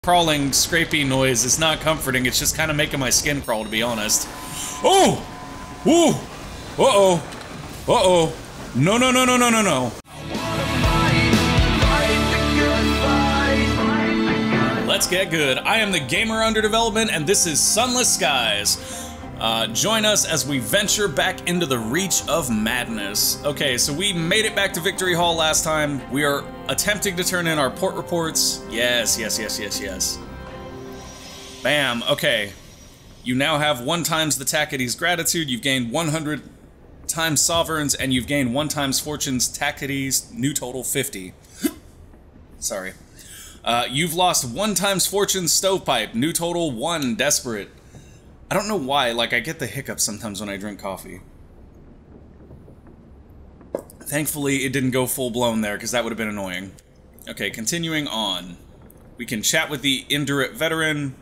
crawling, scrapey noise is not comforting. It's just kind of making my skin crawl, to be honest. Oh! Woo! Uh-oh. Uh-oh. No, no, no, no, no, no, no. Let's get good. I am the gamer under development, and this is Sunless Skies. Join us as we venture back into the reach of madness. Okay, so we made it back to Victory Hall last time. We are attempting to turn in our port reports. Yes, yes, yes, yes, yes. Bam, okay. You now have 1 times the Tactity's gratitude, you've gained 100 times sovereigns, and you've gained 1 times fortune's Tactity's new total 50. Sorry. You've lost 1 times fortune's stovepipe, new total 1 desperate. I don't know why, like, I get the hiccups sometimes when I drink coffee. Thankfully, it didn't go full-blown there, because that would have been annoying. Okay, continuing on. We can chat with the Indurate veteran.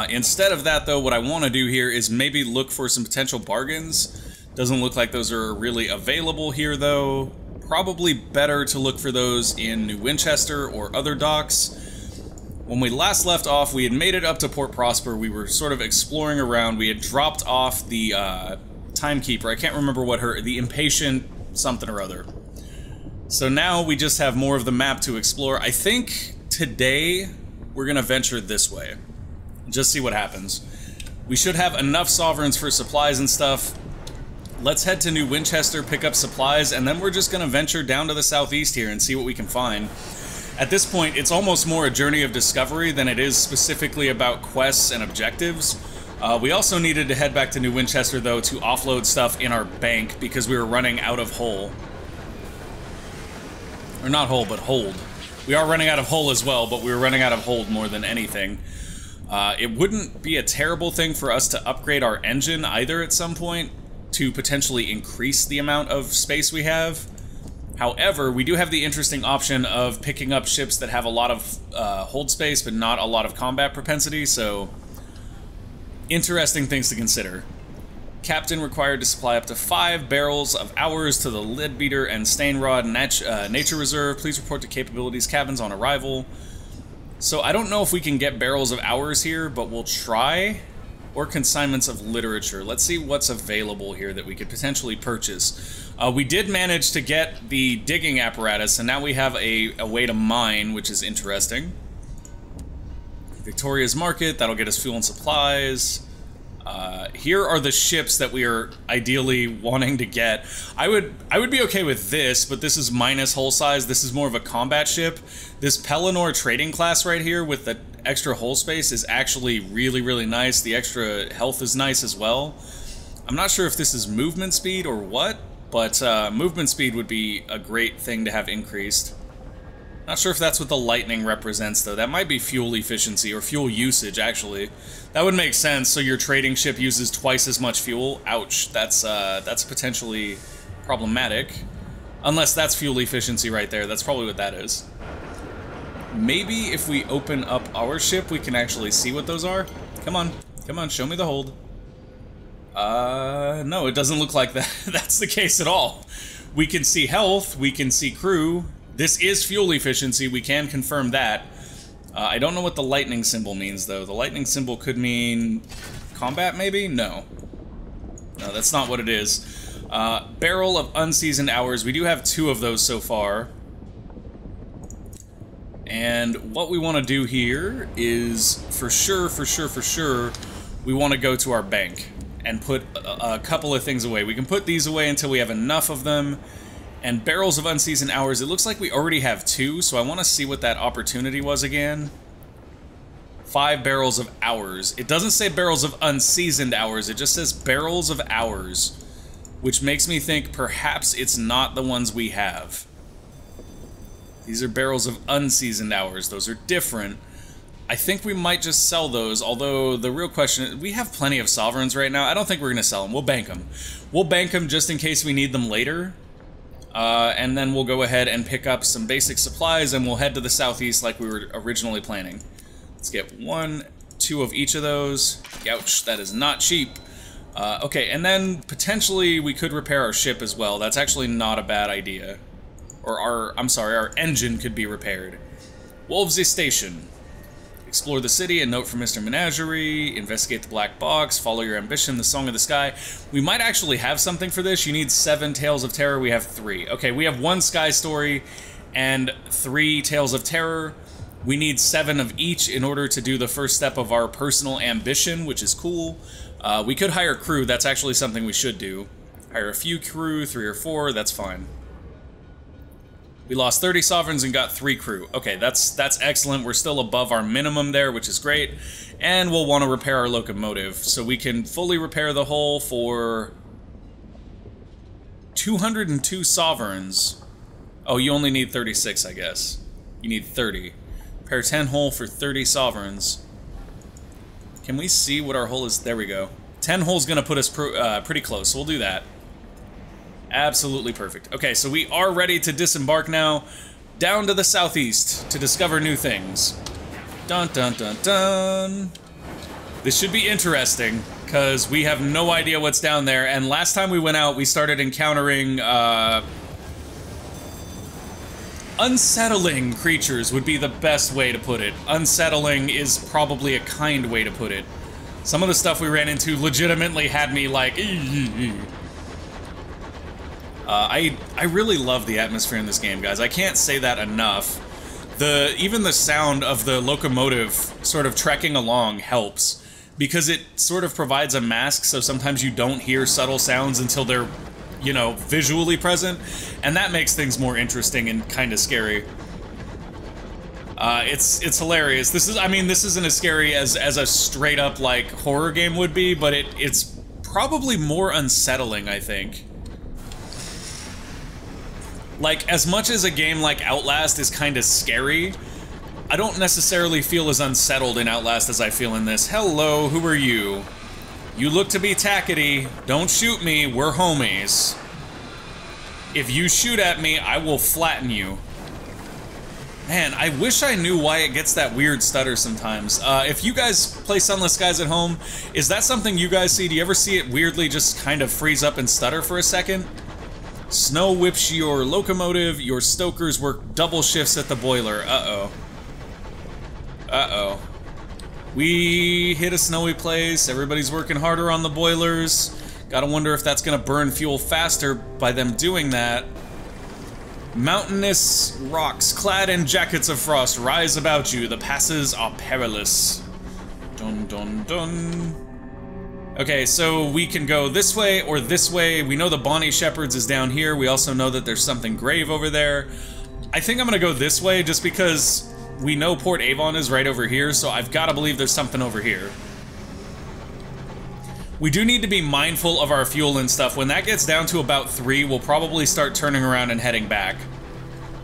Instead of that, though, what I want to do here is maybe look for some potential bargains. Doesn't look like those are really available here, though. Probably better to look for those in New Winchester or other docks. When we last left off, we had made it up to Port Prosper. We were sort of exploring around. We had dropped off the timekeeper. I can't remember what the impatient something or other. So now we just have more of the map to explore. I think today we're going to venture this way. Just see what happens. We should have enough sovereigns for supplies and stuff. Let's head to New Winchester, pick up supplies, and then we're just going to venture down to the southeast here and see what we can find. At this point, it's almost more a journey of discovery than it is specifically about quests and objectives. We also needed to head back to New Winchester, though, to offload stuff in our bank because we were running out of hull. Or not hull, but hold. We are running out of hull as well, but we were running out of hold more than anything. It wouldn't be a terrible thing for us to upgrade our engine either at some point to potentially increase the amount of space we have. However, we do have the interesting option of picking up ships that have a lot of hold space, but not a lot of combat propensity, so interesting things to consider. Captain required to supply up to 5 barrels of ours to the lead beater and stain rod nature reserve. Please report to capabilities cabins on arrival. So I don't know if we can get barrels of ours here, but we'll try. Or consignments of literature. Let's see what's available here that we could potentially purchase. We did manage to get the digging apparatus, and now we have a way to mine, which is interesting. Victoria's Market, that'll get us fuel and supplies. Here are the ships that we are ideally wanting to get. I would be okay with this, but this is minus hull size. This is more of a combat ship. This Pelennor trading class right here with the extra hull space is actually really, really nice. The extra health is nice as well. I'm not sure if this is movement speed or what, but movement speed would be a great thing to have increased. Not sure if that's what the lightning represents, though. That might be fuel efficiency, or fuel usage, actually. That would make sense, so your trading ship uses twice as much fuel. Ouch, that's potentially problematic. Unless that's fuel efficiency right there, that's probably what that is. Maybe if we open up our ship, we can actually see what those are? Come on, show me the hold. No, it doesn't look like that. That's the case at all. We can see health, we can see crew. This is fuel efficiency, we can confirm that. I don't know what the lightning symbol means, though. The lightning symbol could mean combat, maybe? No. No, that's not what it is. Barrel of unseasoned hours. We do have 2 of those so far. And what we want to do here is, for sure, we want to go to our bank and put a couple of things away. We can put these away until we have enough of them. And barrels of unseasoned hours, it looks like we already have 2, so I want to see what that opportunity was again. 5 barrels of hours. It doesn't say barrels of unseasoned hours, it just says barrels of hours, which makes me think perhaps it's not the ones we have. These are barrels of unseasoned hours. Those are different. I think we might just sell those, although the real question is, we have plenty of sovereigns right now. I don't think we're going to sell them. We'll bank them. We'll bank them just in case we need them later. And then we'll go ahead and pick up some basic supplies, and we'll head to the southeast like we were originally planning. Let's get 1, 2 of each of those. Ouch, that is not cheap. Okay, and then potentially we could repair our ship as well. That's actually not a bad idea. Or our engine could be repaired. Wolvesy Station. Explore the city, a note from Mr. Menagerie, investigate the black box, follow your ambition, the Song of the Sky. We might actually have something for this. You need 7 Tales of Terror, we have 3. Okay, we have 1 Sky Story and 3 Tales of Terror. We need 7 of each in order to do the first step of our personal ambition, which is cool. We could hire crew, that's actually something we should do. Hire a few crew, 3 or 4, that's fine. We lost 30 sovereigns and got 3 crew. Okay, that's excellent. We're still above our minimum there, which is great. And we'll want to repair our locomotive. So we can fully repair the hull for 202 sovereigns. Oh, you only need 36, I guess. You need 30. Repair 10 hull for 30 sovereigns. Can we see what our hull is? There we go. 10 hull's going to put us pretty close, so we'll do that. Absolutely perfect. Okay, so we are ready to disembark now, down to the southeast to discover new things. Dun dun dun dun. This should be interesting, because we have no idea what's down there, and last time we went out, we started encountering, unsettling creatures would be the best way to put it. Unsettling is probably a kind way to put it. Some of the stuff we ran into legitimately had me like, I really love the atmosphere in this game, guys. I can't say that enough. Even the sound of the locomotive sort of trekking along helps, because it sort of provides a mask, so sometimes you don't hear subtle sounds until they're, you know, visually present, and that makes things more interesting and kind of scary. It's hilarious. This isn't as scary as a straight up like horror game would be, but it's probably more unsettling, I think. Like, as much as a game like Outlast is kind of scary, I don't necessarily feel as unsettled in Outlast as I feel in this. Hello, who are you? You look to be tackety. Don't shoot me, we're homies. If you shoot at me, I will flatten you. Man, I wish I knew why it gets that weird stutter sometimes. If you guys play Sunless Skies at home, is that something you guys see? Do you ever see it weirdly just kind of freeze up and stutter for a second? Snow whips your locomotive, your stokers work double shifts at the boiler. Uh-oh. Uh-oh. We hit a snowy place, everybody's working harder on the boilers. Gotta wonder if that's gonna burn fuel faster by them doing that. Mountainous rocks, clad in jackets of frost, rise about you. The passes are perilous. Dun dun dun. Okay, so we can go this way or this way. We know the Bonnie Shepherd's is down here. We also know that there's something grave over there. I think I'm gonna go this way just because we know Port Avon is right over here, so I've gotta believe there's something over here. We do need to be mindful of our fuel and stuff. When that gets down to about 3, we'll probably start turning around and heading back.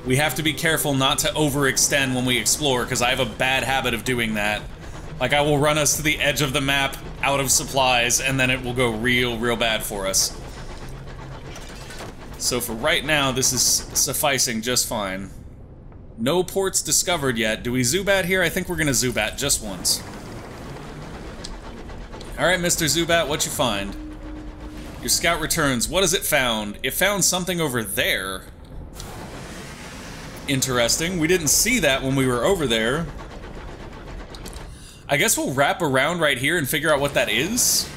We have to be careful not to overextend when we explore, because I have a bad habit of doing that. Like, I will run us to the edge of the map, out of supplies, and then it will go real bad for us. So for right now, this is sufficing just fine. No ports discovered yet. Do we Zubat here? I think we're gonna Zubat just once. Alright, Mr. Zubat, what you find? Your scout returns. What has it found? It found something over there. Interesting. We didn't see that when we were over there. I guess we'll wrap around right here and figure out what that is.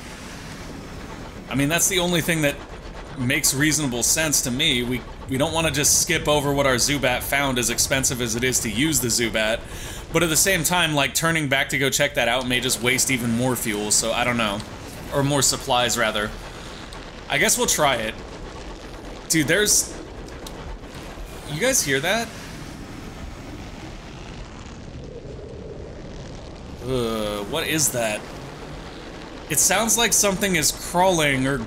I mean, that's the only thing that makes reasonable sense to me. We don't want to just skip over what our Zubat found, as expensive as it is to use the Zubat. But at the same time, like, turning back to go check that out may just waste even more fuel, so I don't know. Or more supplies, rather. I guess we'll try it. Dude, there's... You guys hear that? What is that? It sounds like something is crawling or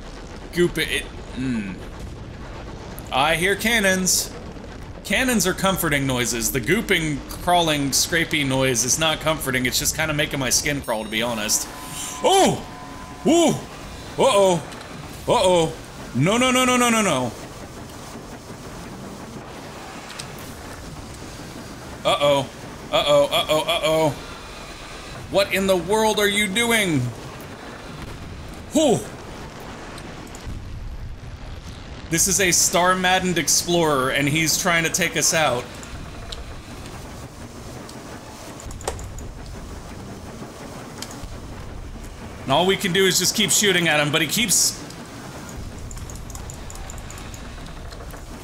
gooping. I hear cannons. Cannons are comforting noises. The gooping, crawling, scrapey noise is not comforting. It's just kind of making my skin crawl, to be honest. Oh! Ooh! Uh-oh. Uh-oh. No, no, no, no, no, no, no. Uh-oh. Uh-oh, uh-oh, uh-oh. What in the world are you doing? Whew. This is a star-maddened explorer, and he's trying to take us out. And all we can do is just keep shooting at him, but he keeps...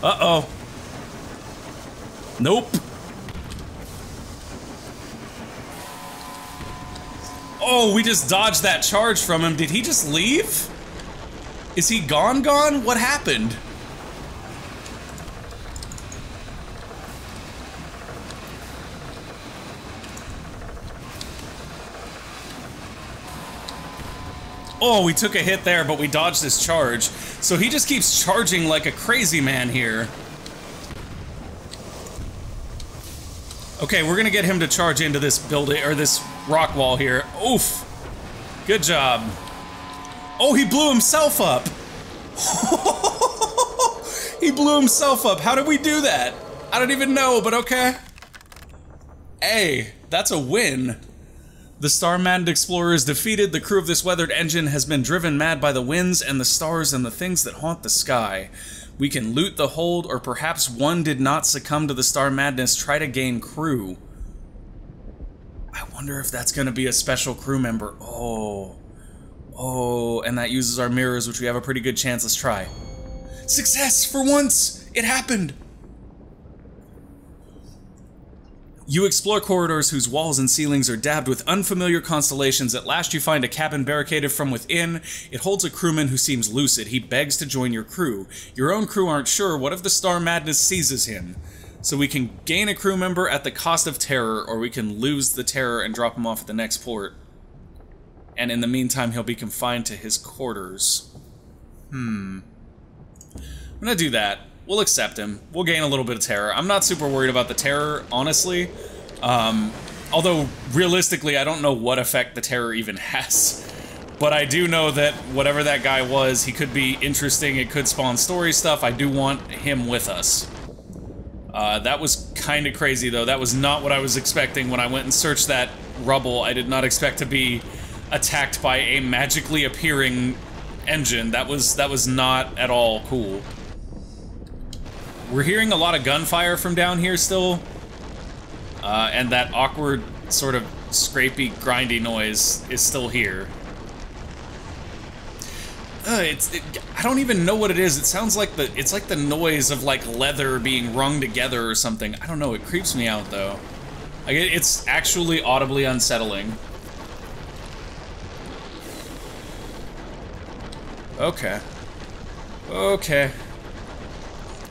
Uh-oh. Nope. Oh, we just dodged that charge from him. Did he just leave? Is he gone? What happened? Oh, we took a hit there, but we dodged this charge. So he just keeps charging like a crazy man here. Okay, we're gonna get him to charge into this building, or this rock wall here. Oof. Good job. Oh, he blew himself up. He blew himself up. How did we do that? I don't even know, but okay. Hey, that's a win. The star-maddened explorer is defeated. The crew of this weathered engine has been driven mad by the winds and the stars and the things that haunt the sky. We can loot the hold, or perhaps one did not succumb to the star madness. Try to gain crew. I wonder if that's gonna be a special crew member. Oh, and that uses our mirrors, which we have a pretty good chance. Let's try. Success! For once! It happened! You explore corridors whose walls and ceilings are dabbed with unfamiliar constellations. At last you find a cabin barricaded from within. It holds a crewman who seems lucid. He begs to join your crew. Your own crew aren't sure. What if the star madness seizes him? So we can gain a crew member at the cost of terror, or we can lose the terror and drop him off at the next port. And in the meantime, he'll be confined to his quarters. I'm gonna do that. We'll accept him. We'll gain a little bit of terror. I'm not super worried about the terror, honestly. Although, realistically, I don't know what effect the terror even has. But I do know that whatever that guy was, he could be interesting, it could spawn story stuff. I do want him with us. That was kind of crazy, though. That was not what I was expecting when I went and searched that rubble. I did not expect to be attacked by a magically appearing engine. That was not at all cool. We're hearing a lot of gunfire from down here still, and that awkward sort of scrapey, grindy noise is still here. I don't even know what it is. It sounds like it's like the noise of like leather being wrung together or something. I don't know. It creeps me out though. Like it's actually audibly unsettling. Okay. Okay.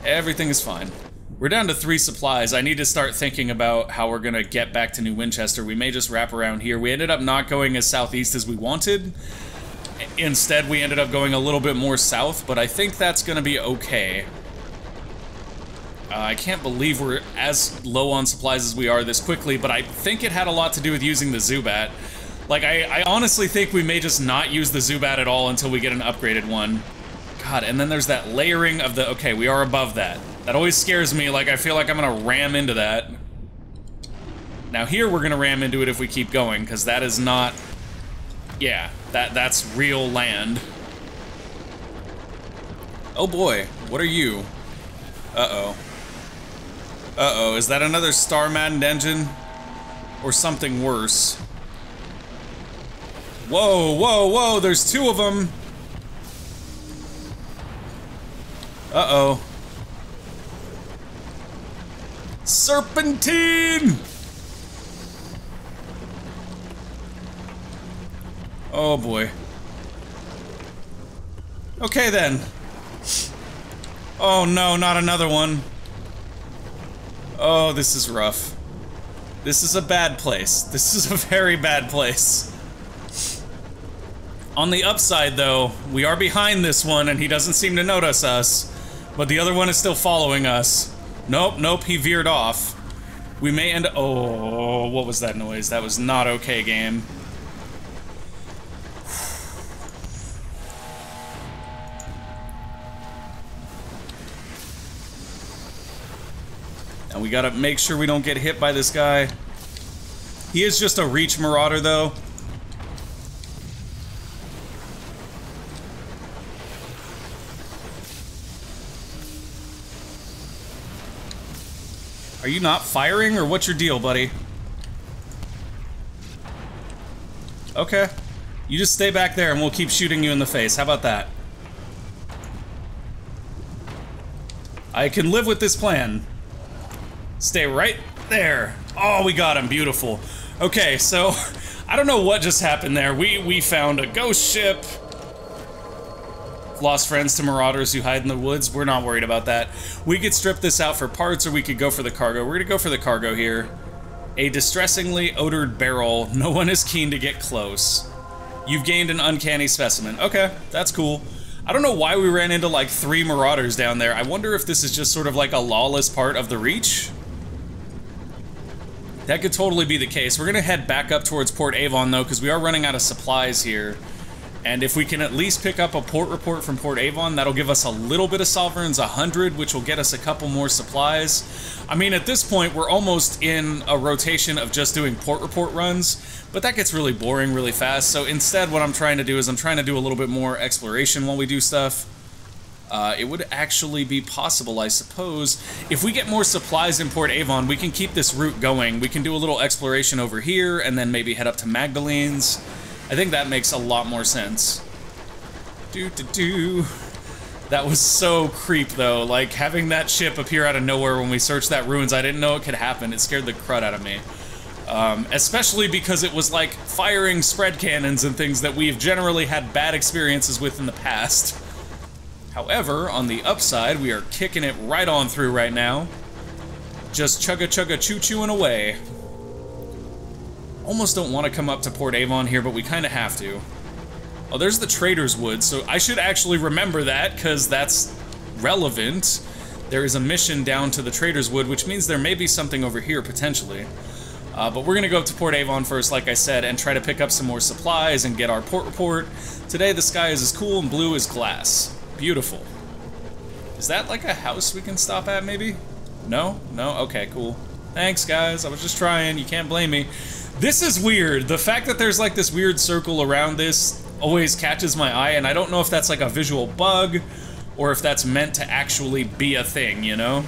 Everything is fine. We're down to 3 supplies. I need to start thinking about how we're gonna get back to New Winchester. We may just wrap around here. We ended up not going as southeast as we wanted. Instead, we ended up going a little bit more south, but I think that's gonna be okay. I can't believe we're as low on supplies as we are this quickly, but I think it had a lot to do with using the Zubat. Like, I honestly think we may just not use the Zubat at all until we get an upgraded one. God, and then there's that layering of the... Okay, we are above that. That always scares me, like, I feel like I'm gonna ram into that. Now here we're gonna ram into it if we keep going, because that is not... Yeah, that's real land. Oh boy, what are you? Uh-oh. Uh-oh, is that another star-maddened engine? Or something worse? Whoa, whoa, whoa, there's 2 of them! Uh-oh. Serpentine! Oh boy. Okay then. Oh no, not another one. Oh, this is rough. This is a bad place. This is a very bad place. On the upside, though, we are behind this one and he doesn't seem to notice us. But the other one is still following us. Nope, nope, he veered off. We may end up... Oh, what was that noise? That was not okay, game. And we gotta make sure we don't get hit by this guy. He is just a reach marauder, though. Are you not firing, or what's your deal, buddy? Okay. You just stay back there and we'll keep shooting you in the face. How about that? I can live with this plan. Stay right there. Oh, we got him. Beautiful. Okay, so I don't know what just happened there. We found a ghost ship. Lost friends to marauders who hide in the woods. We're not worried about that. We could strip this out for parts or we could go for the cargo. We're gonna go for the cargo here. A distressingly odored barrel. No one is keen to get close. You've gained an uncanny specimen. Okay, that's cool. I don't know why we ran into like 3 marauders down there. I wonder if this is just sort of like a lawless part of the Reach. That could totally be the case. We're gonna head back up towards Port Avon though, because we are running out of supplies here. And if we can at least pick up a port report from Port Avon, that'll give us a little bit of sovereigns, 100, which will get us a couple more supplies. I mean, at this point, we're almost in a rotation of just doing port report runs, but that gets really boring really fast. So instead, what I'm trying to do is I'm trying to do a little bit more exploration while we do stuff. It would actually be possible, I suppose. If we get more supplies in Port Avon, we can keep this route going. We can do a little exploration over here, and then maybe head up to Magdalene's. I think that makes a lot more sense. That was so creep, though. Like, having that ship appear out of nowhere when we searched that ruins, I didn't know it could happen. It scared the crud out of me. Especially because it was, like, firing spread cannons and things that we've generally had bad experiences with in the past. However, on the upside, we are kicking it right on through right now. Just chugga-chugga-choo-chooing away. Almost don't want to come up to Port Avon here, but we kind of have to. Oh, there's the Trader's Wood, so I should actually remember that, because that's relevant. There is a mission down to the Trader's Wood, which means there may be something over here, potentially. But we're going to go up to Port Avon first, like I said, and try to pick up some more supplies and get our port report. Today, the sky is as cool and blue as glass. Beautiful. Is that like a house we can stop at, maybe? No? No? Okay, cool. Thanks, guys. I was just trying. You can't blame me. This is weird. The fact that there's like this weird circle around this always catches my eye, and I don't know if that's like a visual bug or if that's meant to actually be a thing, you know?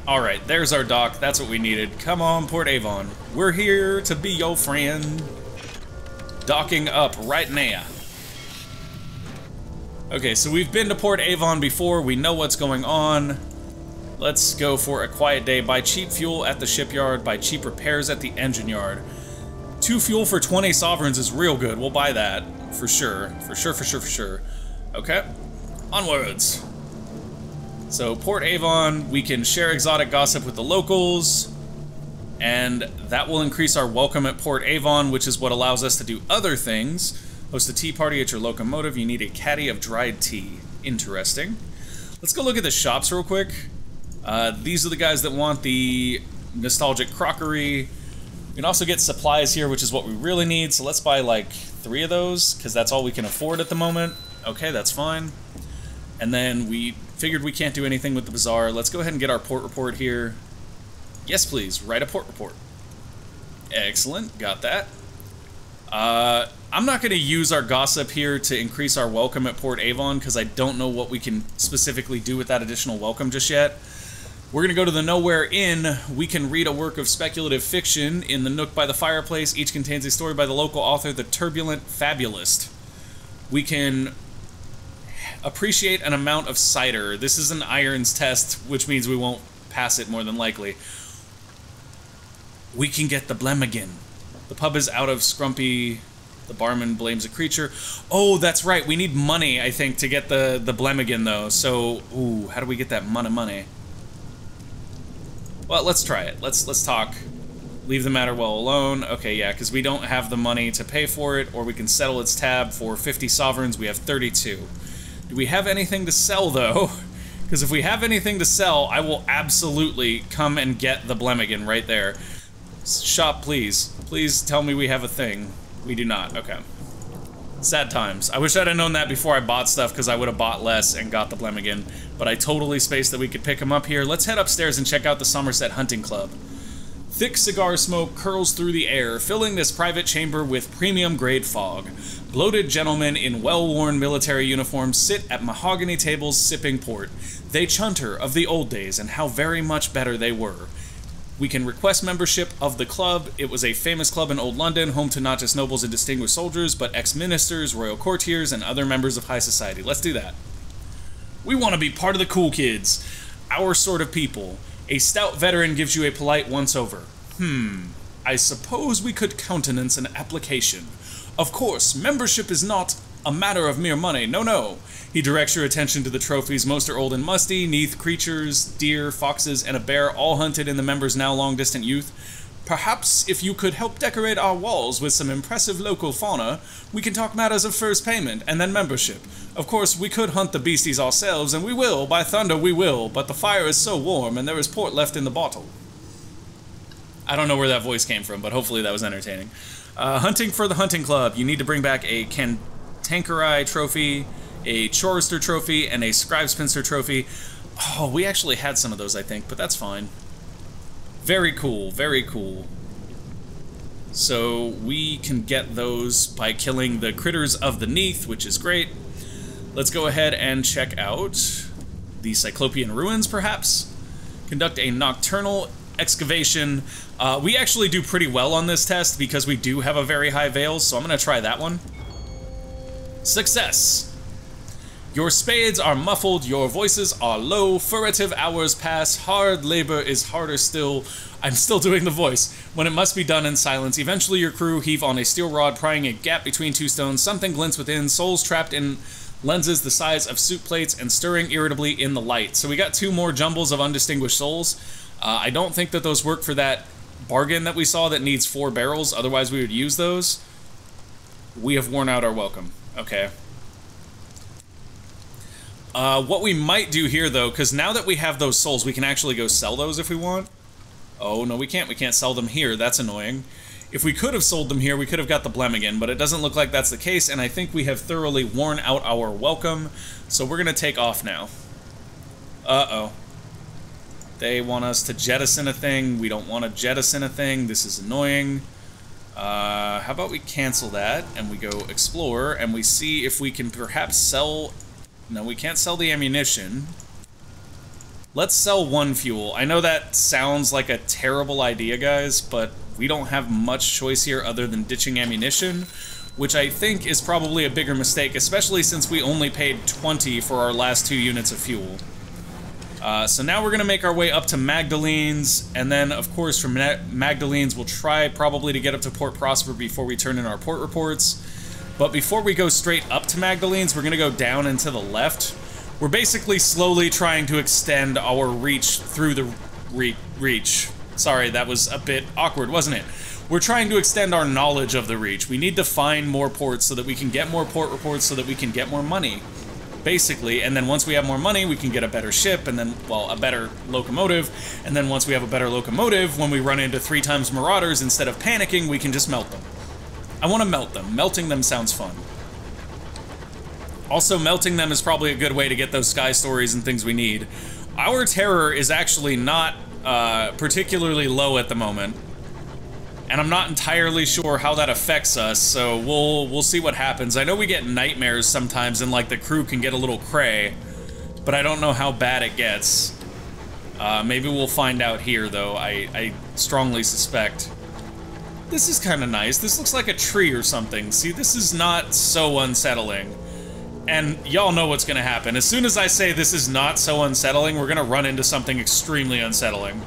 Alright, there's our dock. That's what we needed. Come on, Port Avon. We're here to be your friend. Docking up right now. Okay, so we've been to Port Avon before. We know what's going on. Let's go for a quiet day. Buy cheap fuel at the shipyard. Buy cheap repairs at the engine yard. 2 fuel for 20 sovereigns is real good. We'll buy that. For sure. For sure. Okay. Onwards. So, Port Avon, we can share exotic gossip with the locals. And that will increase our welcome at Port Avon, which is what allows us to do other things. Host a tea party at your locomotive. You need a caddy of dried tea. Interesting. Let's go look at the shops real quick. These are the guys that want the nostalgic crockery. We can also get supplies here, which is what we really need. So let's buy like 3 of those, because that's all we can afford at the moment. Okay, that's fine. And then we figured we can't do anything with the bazaar. Let's go ahead and get our port report here. Yes, please. Write a port report. Excellent. Got that. I'm not going to use our gossip here to increase our welcome at Port Avon, because I don't know what we can specifically do with that additional welcome just yet. We're going to go to the Nowhere Inn. We can read a work of speculative fiction in the nook by the fireplace. Each contains a story by the local author, the Turbulent Fabulist. We can appreciate an amount of cider. This is an irons test, which means we won't pass it more than likely. We can get the Blemigan. The pub is out of scrumpy. The barman blames a creature. Oh, that's right. We need money, I think, to get the Blemigan, though. So, ooh, how do we get that money? Well, let's try it. Let's talk. Leave the matter well alone. Okay, yeah, because we don't have the money to pay for it, or we can settle its tab for 50 sovereigns. We have 32. Do we have anything to sell, though? Because if we have anything to sell, I will absolutely come and get the Blemigan right there. Shop, please. Please tell me we have a thing. We do not. Okay. Sad times. I wish I'd have known that before I bought stuff, because I would have bought less and got the Blemigan. But I totally spaced that we could pick him up here. Let's head upstairs and check out the Somerset Hunting Club. Thick cigar smoke curls through the air, filling this private chamber with premium-grade fog. Bloated gentlemen in well-worn military uniforms sit at mahogany tables sipping port. They chunter of the old days and how very much better they were. We can request membership of the club. It was a famous club in Old London, home to not just nobles and distinguished soldiers, but ex-ministers, royal courtiers, and other members of high society. Let's do that. We want to be part of the cool kids. Our sort of people. A stout veteran gives you a polite once-over. I suppose we could countenance an application. Of course, membership is not a matter of mere money. No, no. He directs your attention to the trophies. Most are old and musty, neath creatures, deer, foxes, and a bear, all hunted in the members' now long-distant youth. Perhaps if you could help decorate our walls with some impressive local fauna, we can talk matters of first payment and then membership. Of course, we could hunt the beasties ourselves, and we will, by thunder we will, but the fire is so warm and there is port left in the bottle. I don't know where that voice came from, but hopefully that was entertaining. Hunting for the hunting club. You need to bring back a Cantankereye trophy, a Chorister trophy, and a Scribespinster trophy. Oh, we actually had some of those, I think, but that's fine. Very cool, very cool. So we can get those by killing the critters of the Neath, which is great. Let's go ahead and check out the Cyclopean Ruins, perhaps. Conduct a nocturnal excavation. We actually do pretty well on this test because we do have a very high veil, so I'm going to try that one. Success! Your spades are muffled, your voices are low, furtive hours pass, hard labor is harder still. I'm still doing the voice. When it must be done in silence, eventually your crew heave on a steel rod, prying a gap between two stones. Something glints within, souls trapped in lenses the size of soup plates and stirring irritably in the light. So we got 2 more jumbles of undistinguished souls. I don't think that those work for that bargain that we saw that needs 4 barrels, otherwise we would use those. We have worn out our welcome. Okay. What we might do here, though, because now that we have those souls, we can actually go sell those if we want. Oh, no, we can't. We can't sell them here. That's annoying. If we could have sold them here, we could have got the Blemigan, but it doesn't look like that's the case, and I think we have thoroughly worn out our welcome, so we're going to take off now. Uh-oh. They want us to jettison a thing. We don't want to jettison a thing. This is annoying. How about we cancel that, and we go explore, and we see if we can perhaps sell... No, we can't sell the ammunition. Let's sell 1 fuel. I know that sounds like a terrible idea, guys, but we don't have much choice here other than ditching ammunition, which I think is probably a bigger mistake, especially since we only paid 20 for our last 2 units of fuel. So now we're going to make our way up to Magdalene's, and then, of course, from Magdalene's, we'll try probably to get up to Port Prosper before we turn in our port reports. But before we go straight up to Magdalene's, we're going to go down and to the left. We're basically slowly trying to extend our reach through the reach. Sorry, that was a bit awkward, wasn't it? We're trying to extend our knowledge of the reach. We need to find more ports so that we can get more port reports so that we can get more money, basically. And then once we have more money, we can get a better ship and then, well, a better locomotive. And then once we have a better locomotive, when we run into 3 times marauders, instead of panicking, we can just melt them. I want to melt them. Melting them sounds fun. Also, melting them is probably a good way to get those sky stories and things we need. Our terror is actually not particularly low at the moment, and I'm not entirely sure how that affects us, so we'll see what happens. I know we get nightmares sometimes, and like the crew can get a little cray, but I don't know how bad it gets. Maybe we'll find out here, though. I strongly suspect. This is kind of nice. This looks like a tree or something. See, this is not so unsettling. And y'all know what's going to happen. As soon as I say this is not so unsettling, we're going to run into something extremely unsettling.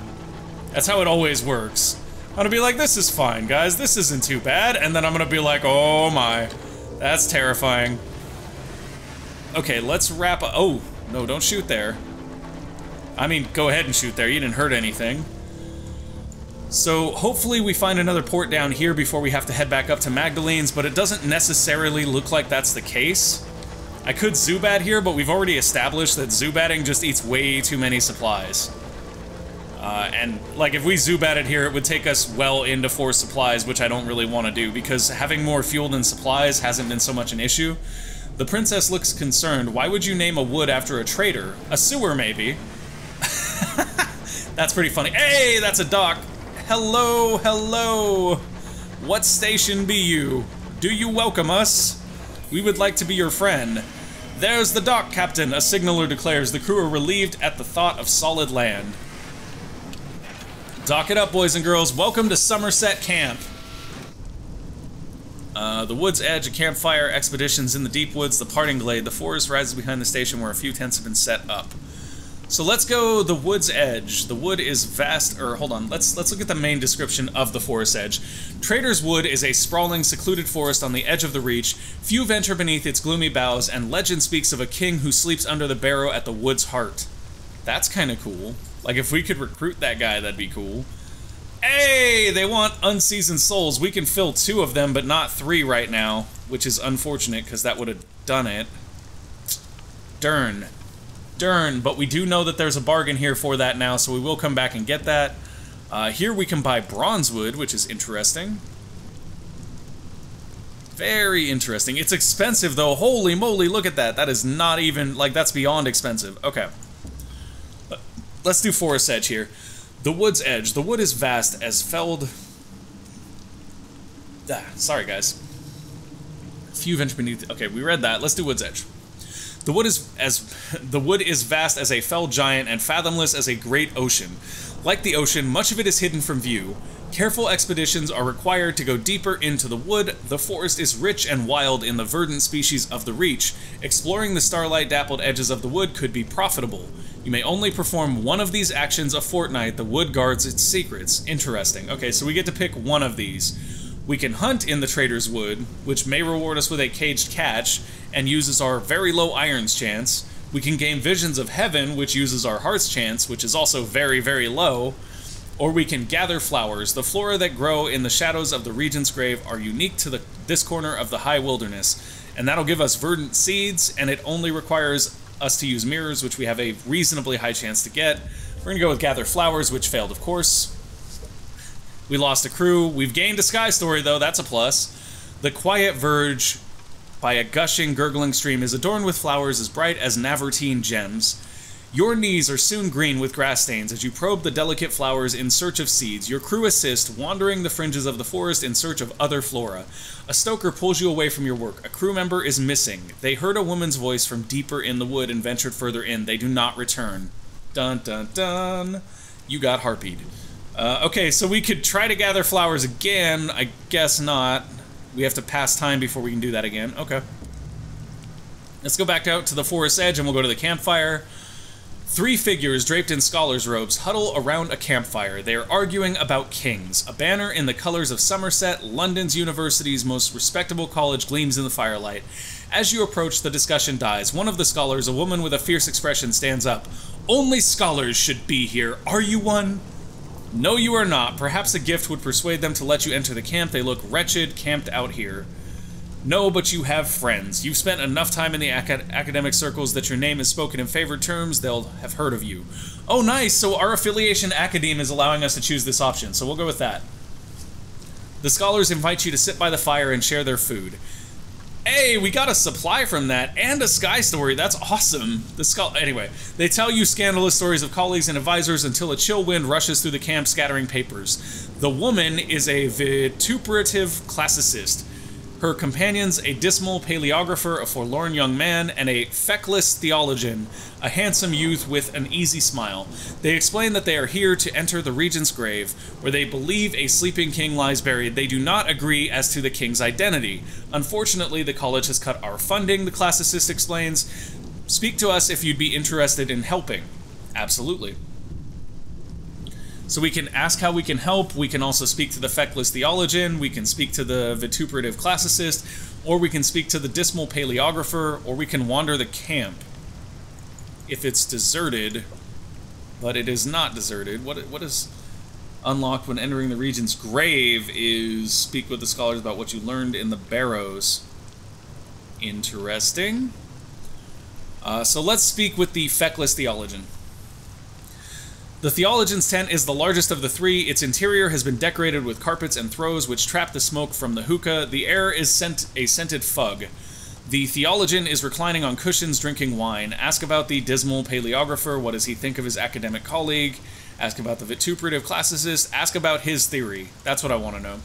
That's how it always works. I'm going to be like, this is fine, guys. This isn't too bad. And then I'm going to be like, oh my. That's terrifying. Okay, let's wrap up. Oh, no, don't shoot there. I mean, go ahead and shoot there. You didn't hurt anything. So hopefully we find another port down here before we have to head back up to Magdalene's, but it doesn't necessarily look like that's the case. I could Zubat here, but we've already established that Zubatting just eats way too many supplies. And, like, if we Zubatted here, it would take us well into 4 supplies, which I don't really want to do, because having more fuel than supplies hasn't been so much an issue. The princess looks concerned. Why would you name a wood after a traitor? A sewer, maybe. That's pretty funny. Hey, that's a dock. Hello, hello. What station be you? Do you welcome us? We would like to be your friend. There's the dock, Captain, a signaler declares. The crew are relieved at the thought of solid land. Dock it up, boys and girls. Welcome to Somerset Camp. The wood's edge, a campfire, expeditions in the deep woods, the parting glade. The forest rises behind the station where a few tents have been set up. So let's go the wood's edge. The wood is vast, or hold on, let's look at the main description of the forest edge. Trader's Wood is a sprawling, secluded forest on the edge of the reach. Few venture beneath its gloomy boughs, and legend speaks of a king who sleeps under the barrow at the wood's heart. That's kind of cool. Like, if we could recruit that guy, that'd be cool. Hey, they want unseasoned souls. We can fill 2 of them, but not 3 right now, which is unfortunate, because that would have done it. Darn. But we do know that there's a bargain here for that now, so we will come back and get that. Here we can buy bronze wood, which is interesting. Very interesting. It's expensive, though. Holy moly, look at that. That is not even, like, that's beyond expensive. Okay. Let's do forest edge here. The wood's edge. The wood is vast as felled... sorry, guys. Few venture beneath... Okay, we read that. Let's do wood's edge. The wood is vast as a felled giant and fathomless as a great ocean. Like the ocean, much of it is hidden from view. Careful expeditions are required to go deeper into the wood. The forest is rich and wild in the verdant species of the reach. Exploring the starlight-dappled edges of the wood could be profitable. You may only perform one of these actions a fortnight. The wood guards its secrets. Interesting. Okay, so we get to pick one of these. We can hunt in the Trader's Wood, which may reward us with a caged catch, and uses our very low irons chance. We can gain visions of heaven, which uses our hearts chance, which is also very, very low. Or we can gather flowers. The flora that grow in the shadows of the Regent's Grave are unique to this corner of the high wilderness, and that'll give us verdant seeds, and it only requires us to use mirrors, which we have a reasonably high chance to get. We're going to go with gather flowers, which failed, of course. We lost a crew. We've gained a sky story, though. That's a plus. The quiet verge by a gushing, gurgling stream is adorned with flowers as bright as Navartine gems. Your knees are soon green with grass stains as you probe the delicate flowers in search of seeds. Your crew assist, wandering the fringes of the forest in search of other flora. A stoker pulls you away from your work. A crew member is missing. They heard a woman's voice from deeper in the wood and ventured further in. They do not return. Dun dun dun. You got harpied. Okay, so we could try to gather flowers again. I guess not. We have to pass time before we can do that again. Okay. Let's go back out to the forest edge and we'll go to the campfire. 3 figures draped in scholars' robes huddle around a campfire. They are arguing about kings. A banner in the colors of Somerset, London's university's most respectable college, gleams in the firelight. As you approach, the discussion dies. One of the scholars, a woman with a fierce expression, stands up. Only scholars should be here. Are you one? No, you are not. Perhaps a gift would persuade them to let you enter the camp. They look wretched, camped out here. No, but you have friends. You've spent enough time in the academic circles that your name is spoken in favored terms. They'll have heard of you. Oh, nice. So our affiliation academe is allowing us to choose this option, so we'll go with that. The scholars invite you to sit by the fire and share their food. Hey, we got a supply from that, and a sky story. That's awesome. Anyway, they tell you scandalous stories of colleagues and advisors until a chill wind rushes through the camp, scattering papers. The woman is a vituperative classicist. Her companions, a dismal paleographer, a forlorn young man, and a feckless theologian, a handsome youth with an easy smile. They explain that they are here to enter the Regent's Grave, where they believe a sleeping king lies buried. They do not agree as to the king's identity. Unfortunately, the college has cut our funding, the classicist explains. Speak to us if you'd be interested in helping. Absolutely. So we can ask how we can help, we can also speak to the feckless theologian, we can speak to the vituperative classicist, or we can speak to the dismal paleographer, or we can wander the camp. If it's deserted, but it is not deserted. What is unlocked when entering the Regent's Grave is speak with the scholars about what you learned in the barrows. Interesting. So let's speak with the feckless theologian. The theologian's tent is the largest of the 3. Its interior has been decorated with carpets and throws which trap the smoke from the hookah. The air is a scented fug. The theologian is reclining on cushions drinking wine. Ask about the dismal paleographer. What does he think of his academic colleague? Ask about the vituperative classicist. Ask about his theory. That's what I want to know.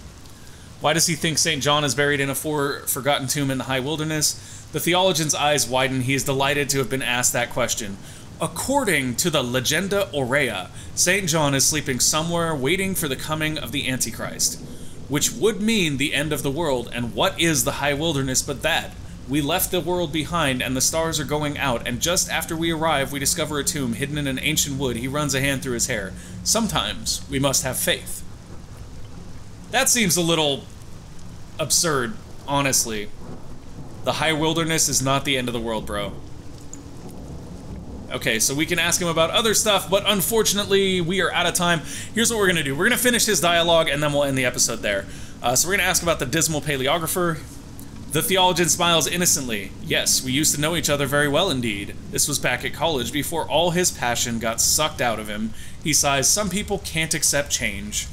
Why does he think St. John is buried in a forgotten tomb in the high wilderness? The theologian's eyes widen. He is delighted to have been asked that question. According to the Legenda Aurea, St. John is sleeping somewhere waiting for the coming of the Antichrist, which would mean the end of the world, and what is the high wilderness but that? We left the world behind, and the stars are going out, and just after we arrive, we discover a tomb hidden in an ancient wood. He runs a hand through his hair. Sometimes we must have faith. That seems a little absurd, honestly. The high wilderness is not the end of the world, bro. Okay, so we can ask him about other stuff, but unfortunately, we are out of time. Here's what we're gonna do. We're gonna finish his dialogue, and then we'll end the episode there. So we're gonna ask about the dismal paleographer. The theologian smiles innocently. Yes, we used to know each other very well indeed. This was back at college, before all his passion got sucked out of him. He sighs, some people can't accept change.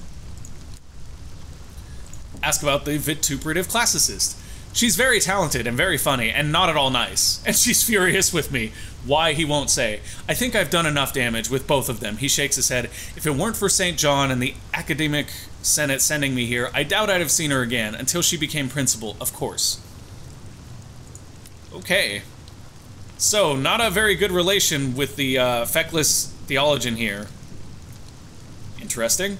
Ask about the vituperative classicist. She's very talented and very funny, and not at all nice. And she's furious with me. Why, he won't say. I think I've done enough damage with both of them. He shakes his head. If it weren't for St. John and the academic senate sending me here, I doubt I'd have seen her again, until she became principal, of course. Okay. So, not a very good relation with the feckless theologian here. Interesting.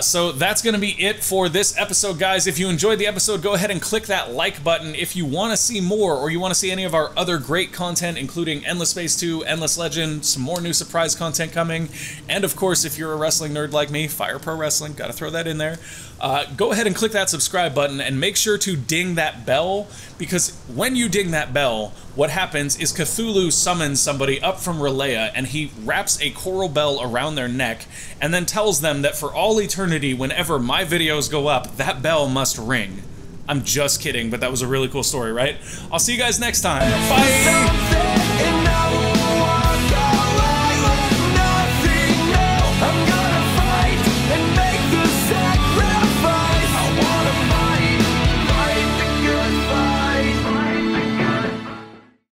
So that's going to be it for this episode, guys. If you enjoyed the episode, go ahead and click that like button. If you want to see more, or you want to see any of our other great content, including Endless Space 2, Endless Legend, some more new surprise content coming, and of course, if you're a wrestling nerd like me, Fire Pro Wrestling, gotta throw that in there, go ahead and click that subscribe button, and make sure to ding that bell, because when you ding that bell, what happens is Cthulhu summons somebody up from Relaya, and he wraps a coral bell around their neck, and then tells them that for all eternity, whenever my videos go up, that bell must ring. I'm just kidding, but that was a really cool story, right? I'll see you guys next time. Bye!